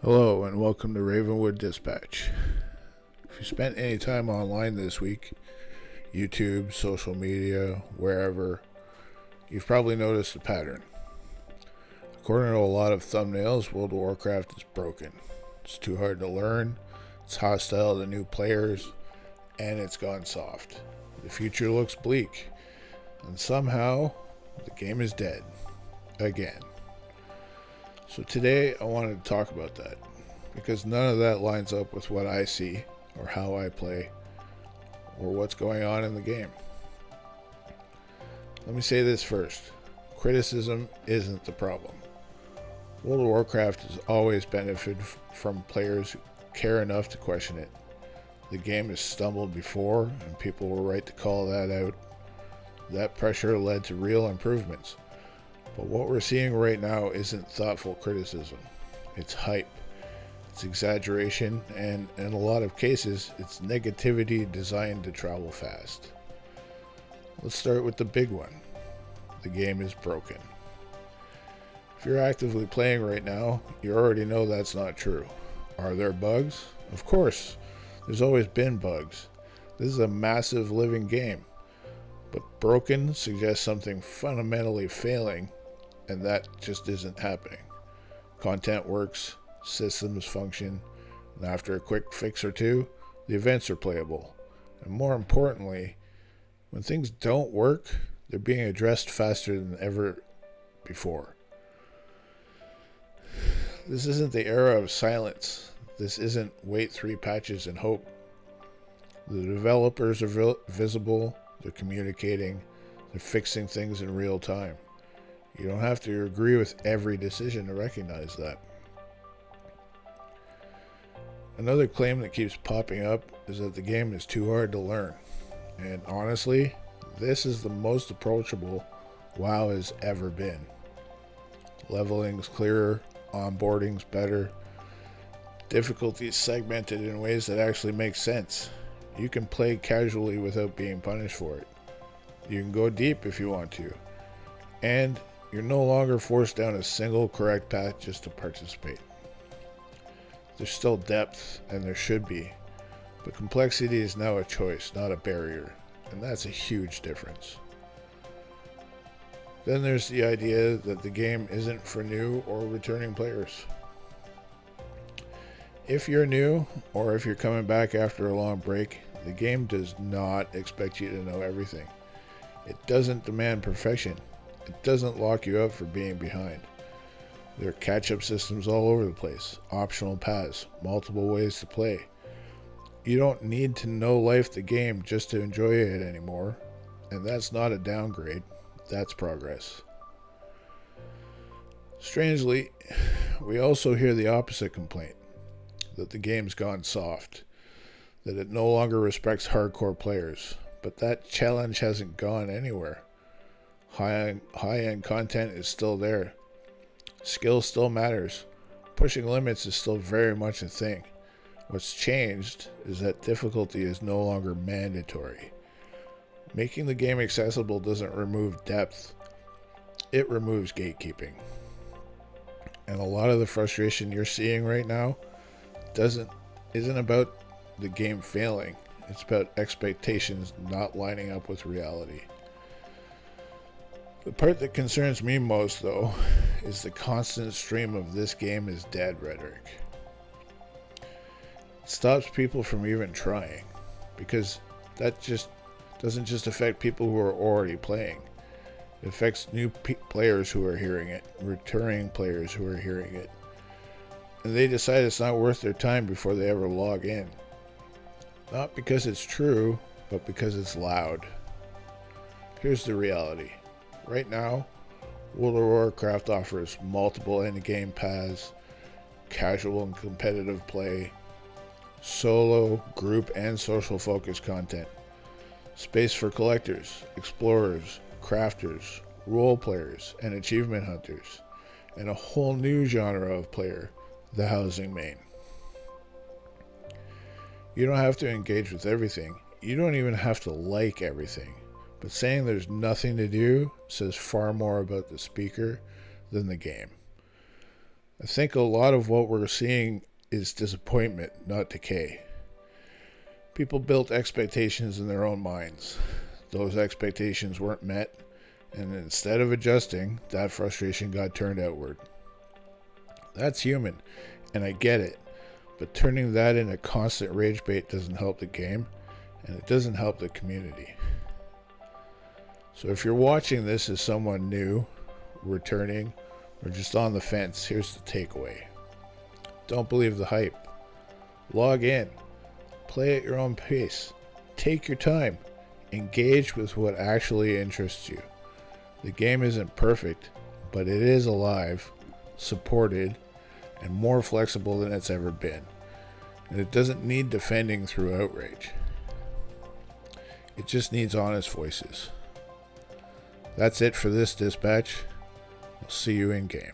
Hello and welcome to Ravenwood Dispatch. If you spent any time online this week, YouTube, social media, wherever, you've probably noticed a pattern. According to a lot of thumbnails, World of Warcraft is broken. It's too hard to learn, it's hostile to new players, and it's gone soft. The future looks bleak, and somehow the game is dead. Again. So today I wanted to talk about that, because none of that lines up with what I see, or how I play, or what's going on in the game. Let me say this first. Criticism isn't the problem. World of Warcraft has always benefited from players who care enough to question it. The game has stumbled before, and people were right to call that out. That pressure led to real improvements. But what we're seeing right now isn't thoughtful criticism. It's hype. It's exaggeration, and in a lot of cases, it's negativity designed to travel fast. Let's start with the big one. The game is broken. If you're actively playing right now, you already know that's not true. Are there bugs? Of course. There's always been bugs. This is a massive living game. But broken suggests something fundamentally failing, and that just isn't happening. Content works, systems function, and after a quick fix or two, the events are playable. And more importantly, when things don't work, they're being addressed faster than ever before. This isn't the era of silence. This isn't wait 3 patches and hope. The developers are visible, they're communicating, they're fixing things in real time. You don't have to agree with every decision to recognize that. Another claim that keeps popping up is that the game is too hard to learn. And honestly, this is the most approachable WoW has ever been. Leveling's clearer, onboarding's better, difficulty's segmented in ways that actually make sense. You can play casually without being punished for it. You can go deep if you want to. And you're no longer forced down a single correct path just to participate. There's still depth, and there should be, but complexity is now a choice, not a barrier, and that's a huge difference. Then there's the idea that the game isn't for new or returning players. If you're new, or if you're coming back after a long break, the game does not expect you to know everything. It doesn't demand perfection. It doesn't lock you up for being behind. There are catch-up systems all over the place, optional paths, multiple ways to play. You don't need to know life the game just to enjoy it anymore, and that's not a downgrade, that's progress. Strangely, we also hear the opposite complaint, that the game's gone soft, that it no longer respects hardcore players, but that challenge hasn't gone anywhere. High-end content is still there. Skill still matters. Pushing limits is still very much a thing. What's changed is that difficulty is no longer mandatory. Making the game accessible doesn't remove depth. It removes gatekeeping. And a lot of the frustration you're seeing right now isn't about the game failing. It's about expectations not lining up with reality. The part that concerns me most, though, is the constant stream of "this game is dead" rhetoric. It stops people from even trying, because that just doesn't just affect people who are already playing. It affects new players who are hearing it, returning players who are hearing it, and they decide it's not worth their time before they ever log in. Not because it's true, but because it's loud. Here's the reality. Right now, World of Warcraft offers multiple endgame paths, casual and competitive play, solo, group, and social focus content, space for collectors, explorers, crafters, role players, and achievement hunters, and a whole new genre of player, the housing main. You don't have to engage with everything. You don't even have to like everything. But saying there's nothing to do says far more about the speaker than the game. I think a lot of what we're seeing is disappointment, not decay. People built expectations in their own minds. Those expectations weren't met, and instead of adjusting, that frustration got turned outward. That's human, and I get it, but turning that into constant rage bait doesn't help the game, and it doesn't help the community. So if you're watching this as someone new, returning, or just on the fence, here's the takeaway. Don't believe the hype. Log in. Play at your own pace. Take your time. Engage with what actually interests you. The game isn't perfect, but it is alive, supported, and more flexible than it's ever been. And it doesn't need defending through outrage. It just needs honest voices. That's it for this dispatch. I'll see you in game.